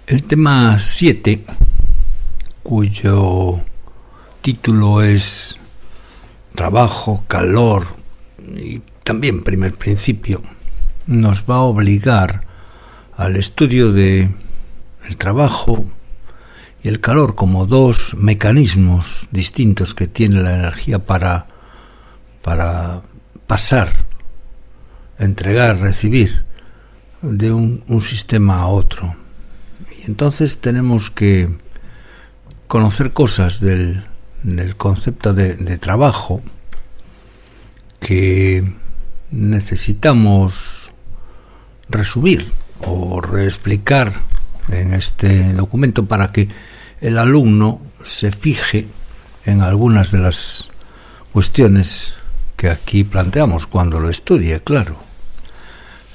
El tema 7, cuyo título es Trabajo, calor y también primer principio, nos va a obligar al estudio de el trabajo y el calor como dos mecanismos distintos que tiene la energía para pasar, entregar, recibir de un sistema a otro. Y entonces tenemos que conocer cosas del concepto de trabajo que necesitamos resumir o reexplicar en este documento para que el alumno se fije en algunas de las cuestiones que aquí planteamos cuando lo estudie, claro.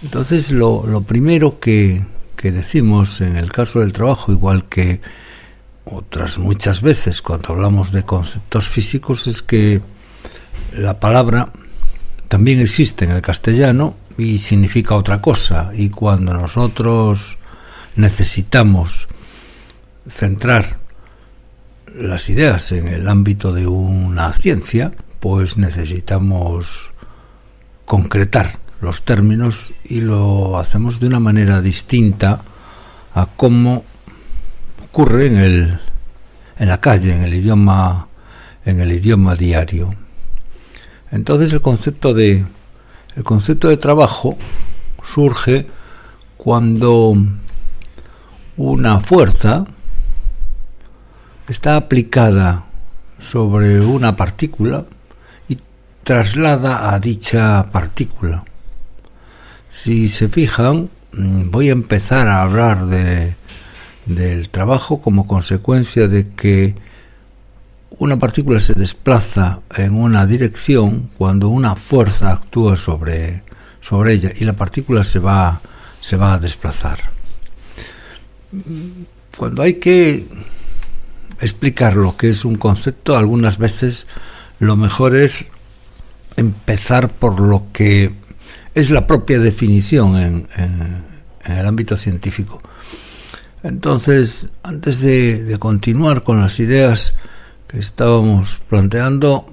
Entonces lo primero que decimos en el caso del trabajo, igual que otras muchas veces cuando hablamos de conceptos físicos, es que la palabra también existe en el castellano y significa otra cosa, y cuando nosotros necesitamos centrar las ideas en el ámbito de una ciencia, pues necesitamos concretar los términos y lo hacemos de una manera distinta a cómo ocurre en la calle, en el idioma diario. Entonces el concepto de trabajo surge cuando una fuerza está aplicada sobre una partícula y traslada a dicha partícula. Si se fijan, voy a empezar a hablar del trabajo como consecuencia de que una partícula se desplaza en una dirección cuando una fuerza actúa sobre ella y la partícula se va a desplazar. Cuando hay que explicar lo que es un concepto, algunas veces lo mejor es empezar por lo que es la propia definición en el ámbito científico. Entonces, antes de continuar con las ideas que estábamos planteando,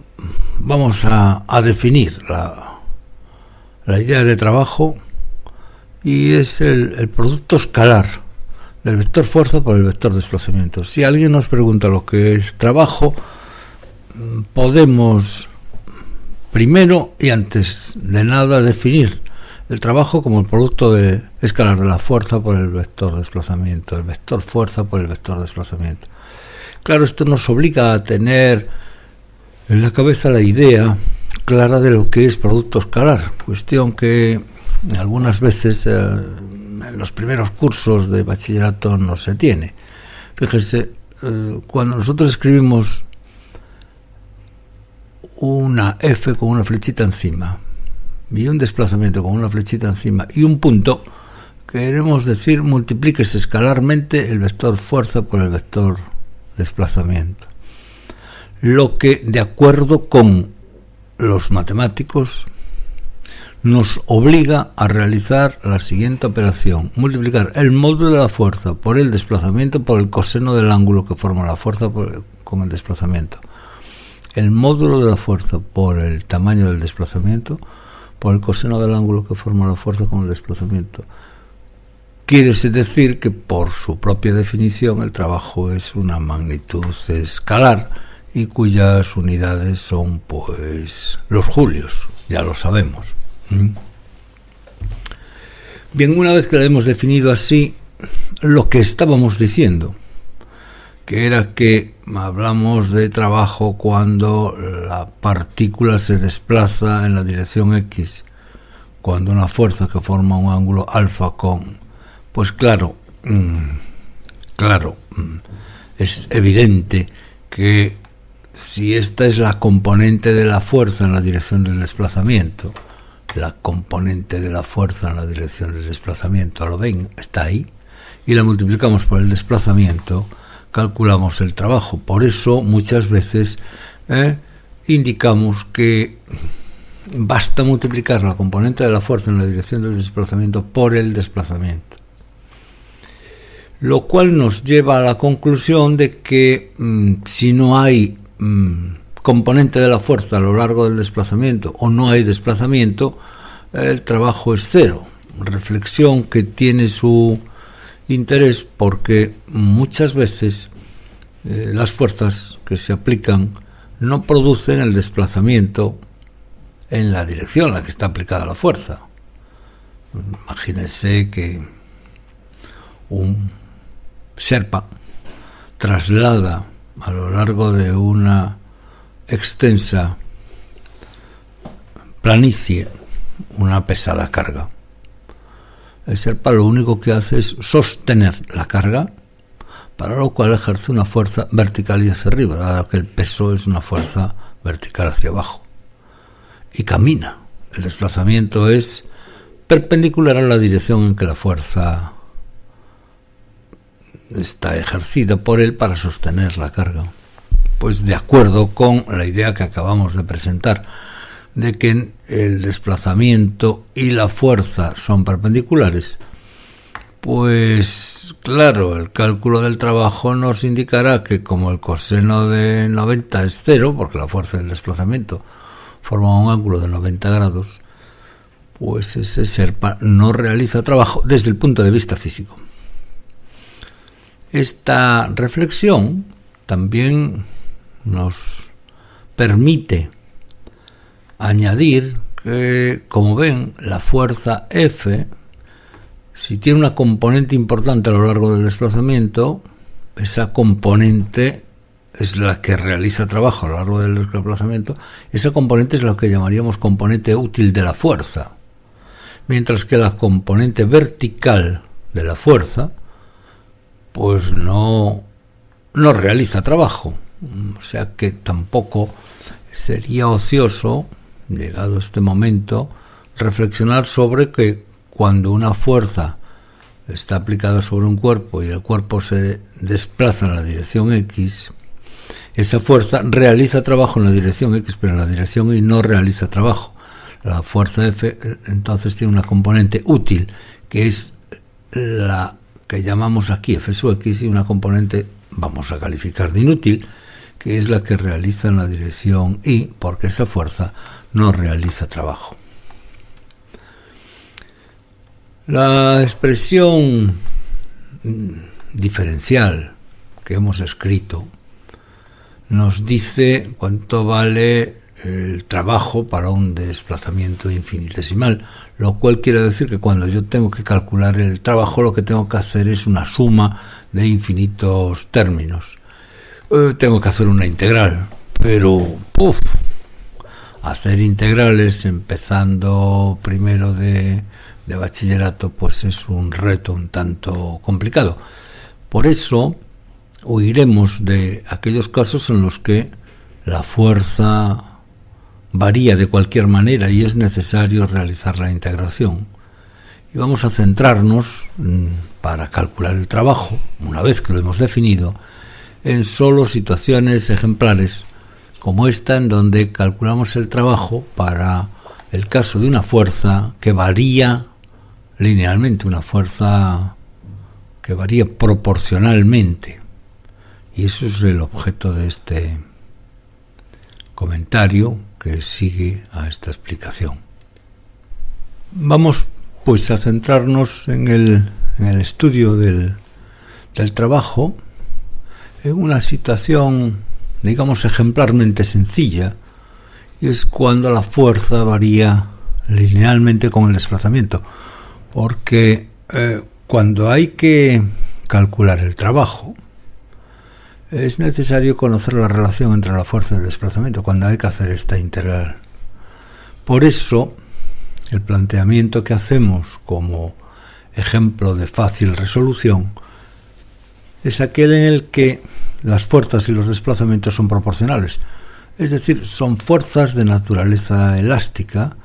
vamos a definir la idea de trabajo, y es el producto escalar del vector fuerza por el vector desplazamiento. Si alguien nos pregunta lo que es trabajo, podemos primero y antes de nada definir el trabajo como el producto de escalar de la fuerza por el vector desplazamiento, el vector fuerza por el vector desplazamiento. Claro, esto nos obliga a tener en la cabeza la idea clara de lo que es producto escalar, cuestión que algunas veces en los primeros cursos de bachillerato no se tiene. Fíjense, cuando nosotros escribimos una F con una flechita encima y un desplazamiento con una flechita encima y un punto, queremos decir multiplíquese escalarmente el vector fuerza por el vector desplazamiento. Lo que, de acuerdo con los matemáticos, nos obliga a realizar la siguiente operación: multiplicar el módulo de la fuerza por el desplazamiento por el coseno del ángulo que forma la fuerza con el desplazamiento. El módulo de la fuerza por el tamaño del desplazamiento por el coseno del ángulo que forma la fuerza con el desplazamiento. Quiere decir que por su propia definición el trabajo es una magnitud escalar y cuyas unidades son pues los julios, ya lo sabemos. Bien, una vez que lo hemos definido así, lo que estábamos diciendo, que era que hablamos de trabajo cuando la partícula se desplaza en la dirección X, cuando una fuerza que forma un ángulo alfa con... Pues claro, es evidente que si esta es la componente de la fuerza en la dirección del desplazamiento, la componente de la fuerza en la dirección del desplazamiento, lo ven, está ahí, y la multiplicamos por el desplazamiento, calculamos el trabajo. Por eso muchas veces indicamos que basta multiplicar la componente de la fuerza en la dirección del desplazamiento por el desplazamiento. lo cual nos lleva a la conclusión de que si no hay componente de la fuerza a lo largo del desplazamiento o no hay desplazamiento, el trabajo es cero. Reflexión que tiene su interés porque muchas veces las fuerzas que se aplican no producen el desplazamiento en la dirección en la que está aplicada la fuerza. Imagínense que un Sherpa traslada a lo largo de una extensa planicie una pesada carga. El Sherpa lo único que hace es sostener la carga, para lo cual ejerce una fuerza vertical y hacia arriba, dado que el peso es una fuerza vertical hacia abajo. Y camina. El desplazamiento es perpendicular a la dirección en que la fuerza está ejercida por él para sostener la carga. Pues de acuerdo con la idea que acabamos de presentar, de que el desplazamiento y la fuerza son perpendiculares, pues claro, el cálculo del trabajo nos indicará que como el coseno de 90 es cero, porque la fuerza del desplazamiento forma un ángulo de 90 grados, pues ese Sherpa no realiza trabajo desde el punto de vista físico. Esta reflexión también nos permite añadir que, como ven, la fuerza F, si tiene una componente importante a lo largo del desplazamiento, esa componente es la que realiza trabajo a lo largo del desplazamiento, esa componente es lo que llamaríamos componente útil de la fuerza, mientras que la componente vertical de la fuerza pues no realiza trabajo, o sea que tampoco sería ocioso, llegado este momento, reflexionar sobre que cuando una fuerza está aplicada sobre un cuerpo y el cuerpo se desplaza en la dirección X, esa fuerza realiza trabajo en la dirección X, pero en la dirección Y no realiza trabajo. La fuerza F entonces tiene una componente útil, que es la que llamamos aquí F sub X, y una componente, vamos a calificar de inútil, que es la que realiza en la dirección Y, porque esa fuerza no realiza trabajo. La expresión diferencial que hemos escrito nos dice cuánto vale el trabajo para un desplazamiento infinitesimal, lo cual quiere decir que cuando yo tengo que calcular el trabajo, lo que tengo que hacer es una suma de infinitos términos. Tengo que hacer una integral, pero hacer integrales empezando primero de bachillerato pues es un reto un tanto complicado. Por eso huiremos de aquellos casos en los que la fuerza varía de cualquier manera y es necesario realizar la integración. Y vamos a centrarnos, para calcular el trabajo, una vez que lo hemos definido, en solo situaciones ejemplares, como esta, en donde calculamos el trabajo para el caso de una fuerza que varía linealmente, una fuerza que varía proporcionalmente. Y eso es el objeto de este comentario que sigue a esta explicación. Vamos pues a centrarnos en el estudio del trabajo en una situación, digamos, ejemplarmente sencilla, y es cuando la fuerza varía linealmente con el desplazamiento, porque cuando hay que calcular el trabajo es necesario conocer la relación entre la fuerza y el desplazamiento cuando hay que hacer esta integral. Por eso, el planteamiento que hacemos como ejemplo de fácil resolución es aquel en el que las fuerzas y los desplazamientos son proporcionales, es decir, son fuerzas de naturaleza elástica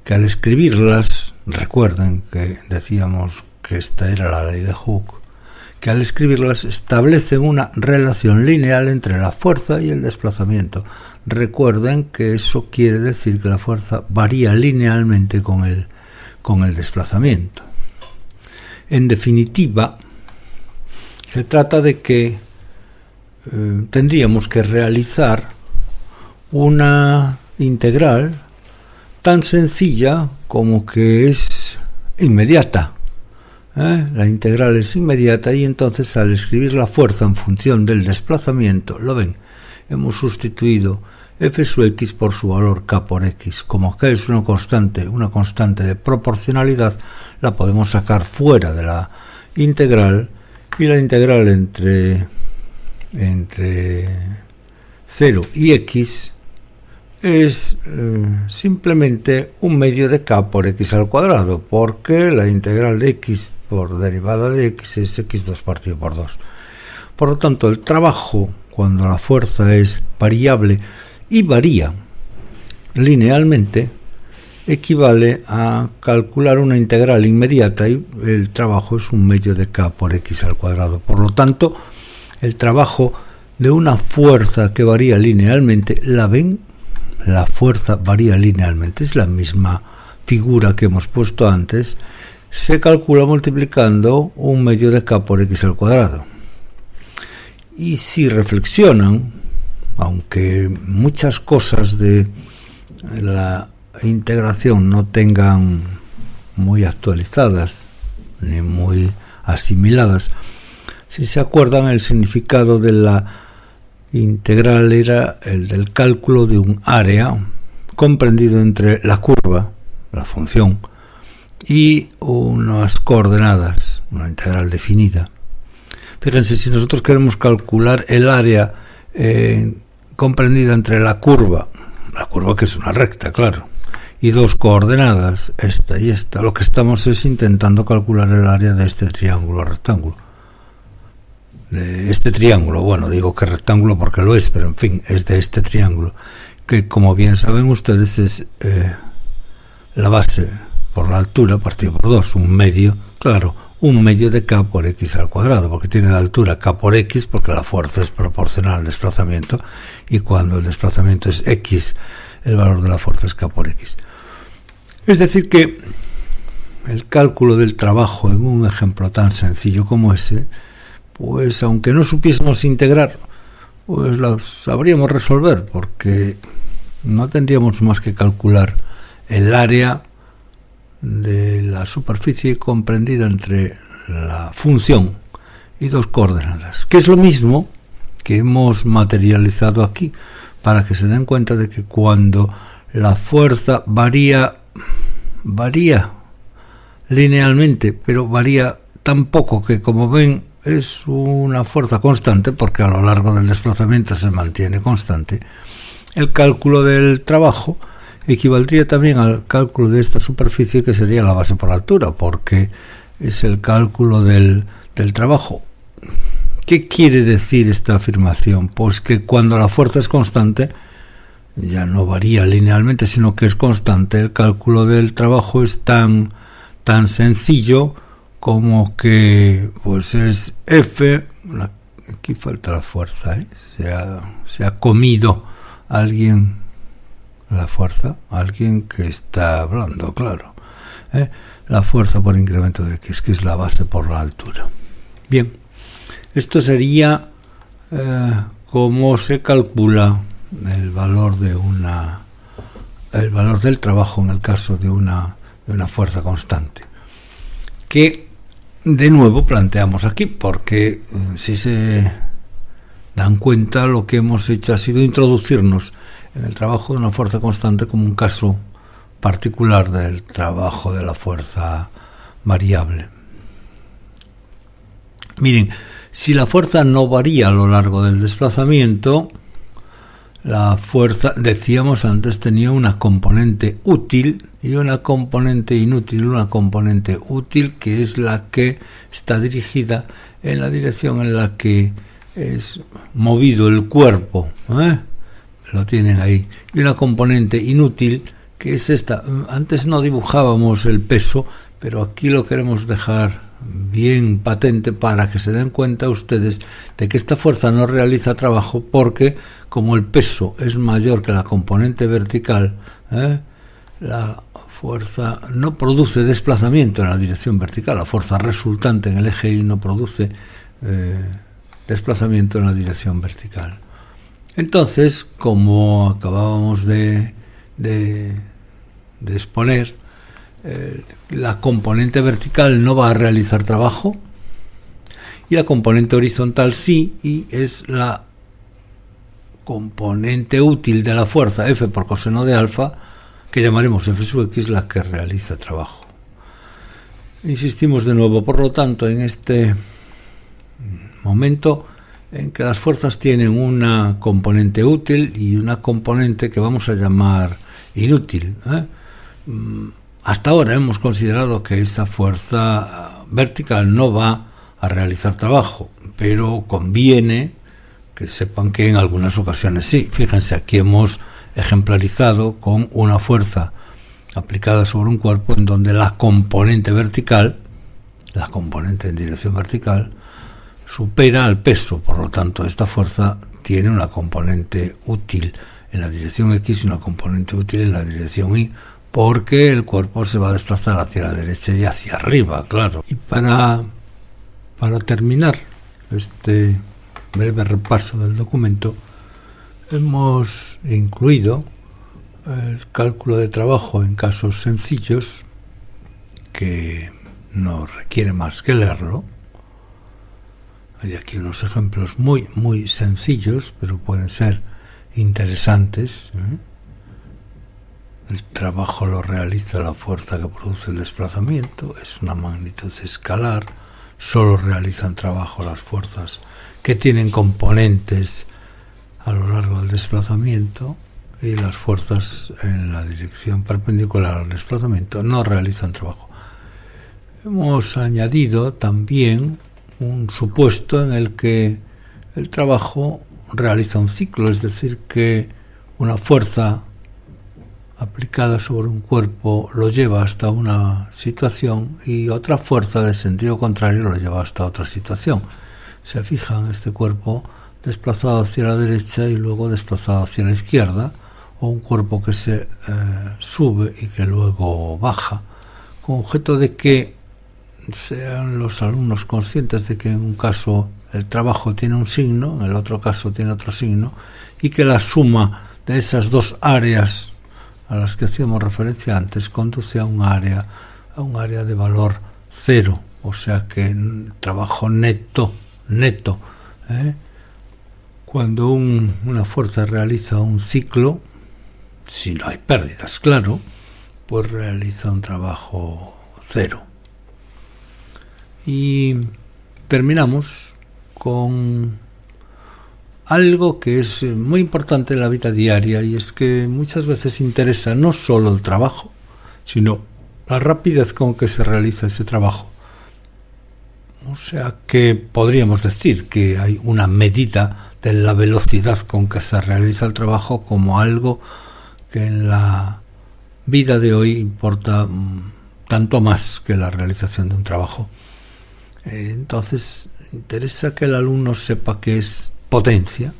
que al escribirlas, recuerden que decíamos que esta era la ley de Hooke, que al escribirlas establecen una relación lineal entre la fuerza y el desplazamiento. Recuerden que eso quiere decir que la fuerza varía linealmente con el desplazamiento. En definitiva, Se trata de que tendríamos que realizar una integral tan sencilla como que es inmediata. La integral es inmediata y entonces al escribir la fuerza en función del desplazamiento, lo ven, hemos sustituido f sub x por su valor k por x. Como k es una constante de proporcionalidad, la podemos sacar fuera de la integral, y la integral entre 0 y x es simplemente un medio de k por x al cuadrado, porque la integral de x por derivada de x es x2 partido por 2. Por lo tanto, el trabajo, cuando la fuerza es variable y varía linealmente, equivale a calcular una integral inmediata, y el trabajo es un medio de k por x al cuadrado. Por lo tanto, el trabajo de una fuerza que varía linealmente, ¿la ven? La fuerza varía linealmente, es la misma figura que hemos puesto antes, se calcula multiplicando un medio de k por x al cuadrado. Y si reflexionan, aunque muchas cosas de la integración no tengan muy actualizadas ni muy asimiladas, si se acuerdan, el significado de la integral era el del cálculo de un área comprendido entre la curva, la función, y unas coordenadas, una integral definida. Fíjense, si nosotros queremos calcular el área comprendida entre la curva que es una recta, claro, y dos coordenadas, esta y esta, lo que estamos es intentando calcular el área de este triángulo rectángulo. De este triángulo, bueno, digo que rectángulo porque lo es, pero en fin, es de este triángulo, que como bien saben ustedes es la base por la altura partido por 2, un medio, claro, un medio de k por x al cuadrado, porque tiene la altura k por x, porque la fuerza es proporcional al desplazamiento, y cuando el desplazamiento es x, el valor de la fuerza es k por x. Es decir que el cálculo del trabajo en un ejemplo tan sencillo como ese, pues aunque no supiésemos integrar, pues lo sabríamos resolver, porque no tendríamos más que calcular el área de la superficie comprendida entre la función y dos coordenadas, que es lo mismo que hemos materializado aquí, para que se den cuenta de que cuando la fuerza varía linealmente, pero varía tan poco que, como ven, es una fuerza constante, porque a lo largo del desplazamiento se mantiene constante, el cálculo del trabajo equivaldría también al cálculo de esta superficie, que sería la base por la altura, porque es el cálculo del trabajo. ¿Qué quiere decir esta afirmación? Pues que cuando la fuerza es constante, ya no varía linealmente, sino que es constante. El cálculo del trabajo es tan sencillo como que pues es F, aquí falta la fuerza, se ha comido alguien la fuerza, alguien que está hablando, claro, la fuerza por incremento de x, que es la base por la altura. Bien, esto sería cómo se calcula el valor del trabajo en el caso de una fuerza constante, que de nuevo planteamos aquí, porque si se dan cuenta, lo que hemos hecho ha sido introducirnos en el trabajo de una fuerza constante como un caso particular del trabajo de la fuerza variable. Miren, si la fuerza no varía a lo largo del desplazamiento, la fuerza, decíamos antes, tenía una componente útil y una componente inútil. Una componente útil, que es la que está dirigida en la dirección en la que es movido el cuerpo, lo tienen ahí, y una componente inútil, que es esta. Antes no dibujábamos el peso, pero aquí lo queremos dejar bien patente para que se den cuenta ustedes de que esta fuerza no realiza trabajo, porque como el peso es mayor que la componente vertical, la fuerza no produce desplazamiento en la dirección vertical. La fuerza resultante en el eje Y no produce desplazamiento en la dirección vertical. Entonces, como acabábamos de exponer, la componente vertical no va a realizar trabajo y la componente horizontal sí, y es la componente útil de la fuerza F por coseno de alfa, que llamaremos F sub X, la que realiza trabajo. Insistimos de nuevo, por lo tanto, en este momento en que las fuerzas tienen una componente útil y una componente que vamos a llamar inútil. Hasta ahora hemos considerado que esa fuerza vertical no va a realizar trabajo, pero conviene que sepan que en algunas ocasiones sí. Fíjense, aquí hemos ejemplarizado con una fuerza aplicada sobre un cuerpo en donde la componente vertical, la componente en dirección vertical, supera al peso. Por lo tanto, esta fuerza tiene una componente útil en la dirección X y una componente útil en la dirección Y, porque el cuerpo se va a desplazar hacia la derecha y hacia arriba, claro. Y para terminar este breve repaso del documento, hemos incluido el cálculo de trabajo en casos sencillos, que no requiere más que leerlo. Hay aquí unos ejemplos muy, muy sencillos, pero pueden ser interesantes. El trabajo lo realiza la fuerza que produce el desplazamiento, es una magnitud escalar. Solo realizan trabajo las fuerzas que tienen componentes a lo largo del desplazamiento, y las fuerzas en la dirección perpendicular al desplazamiento no realizan trabajo. Hemos añadido también un supuesto en el que el trabajo realiza un ciclo, es decir, que una fuerza aplicada sobre un cuerpo lo lleva hasta una situación y otra fuerza de sentido contrario lo lleva hasta otra situación. Se fijan, este cuerpo desplazado hacia la derecha y luego desplazado hacia la izquierda, o un cuerpo que se sube y que luego baja, con objeto de que sean los alumnos conscientes de que en un caso el trabajo tiene un signo, en el otro caso tiene otro signo, y que la suma de esas dos áreas a las que hacíamos referencia antes conduce a un área de valor cero, o sea que el trabajo neto, cuando una fuerza realiza un ciclo, si no hay pérdidas, claro, pues realiza un trabajo cero. Y terminamos con algo que es muy importante en la vida diaria, y es que muchas veces interesa no solo el trabajo, sino la rapidez con que se realiza ese trabajo. O sea que podríamos decir que hay una medida de la velocidad con que se realiza el trabajo como algo que en la vida de hoy importa tanto más que la realización de un trabajo. Entonces, interesa que el alumno sepa qué es potencia,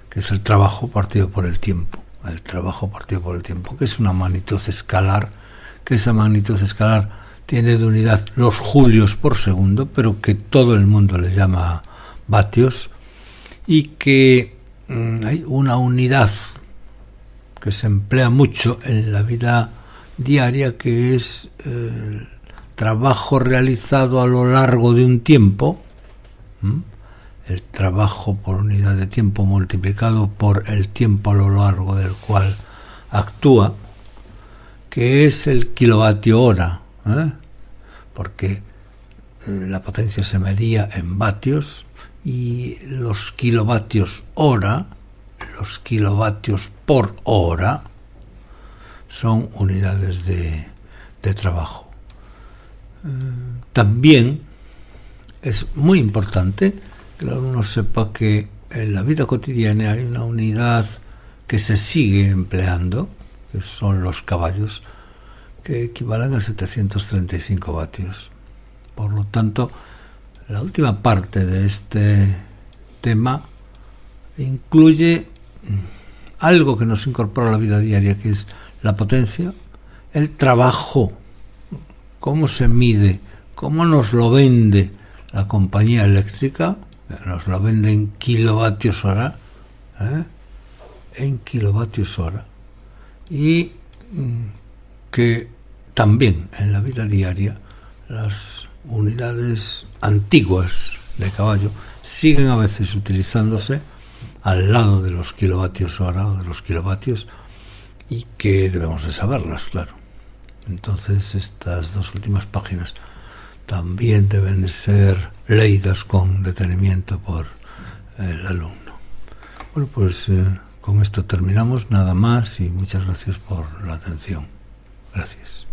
que es el trabajo partido por el tiempo. El trabajo partido por el tiempo, que es una magnitud escalar, que esa magnitud escalar tiene de unidad los julios por segundo, pero que todo el mundo le llama vatios, y que hay una unidad que se emplea mucho en la vida diaria, que es el trabajo realizado a lo largo de un tiempo, el trabajo por unidad de tiempo multiplicado por el tiempo a lo largo del cual actúa, que es el kilovatio hora, porque la potencia se medía en vatios, y los kilovatios hora, los kilovatios por hora, son unidades de trabajo. También es muy importante que el alumno sepa que en la vida cotidiana hay una unidad que se sigue empleando, que son los caballos, que equivalen a 735 vatios. Por lo tanto, la última parte de este tema incluye algo que nos incorpora a la vida diaria, que es la potencia, el trabajo, cómo se mide, cómo nos lo vende la compañía eléctrica, nos la vende en kilovatios hora, en kilovatios hora, y que también en la vida diaria las unidades antiguas de caballo siguen a veces utilizándose al lado de los kilovatios hora o de los kilovatios, y que debemos de saberlas, claro. Entonces estas dos últimas páginas también deben ser leídas con detenimiento por el alumno. Bueno, pues con esto terminamos, nada más, y muchas gracias por la atención. Gracias.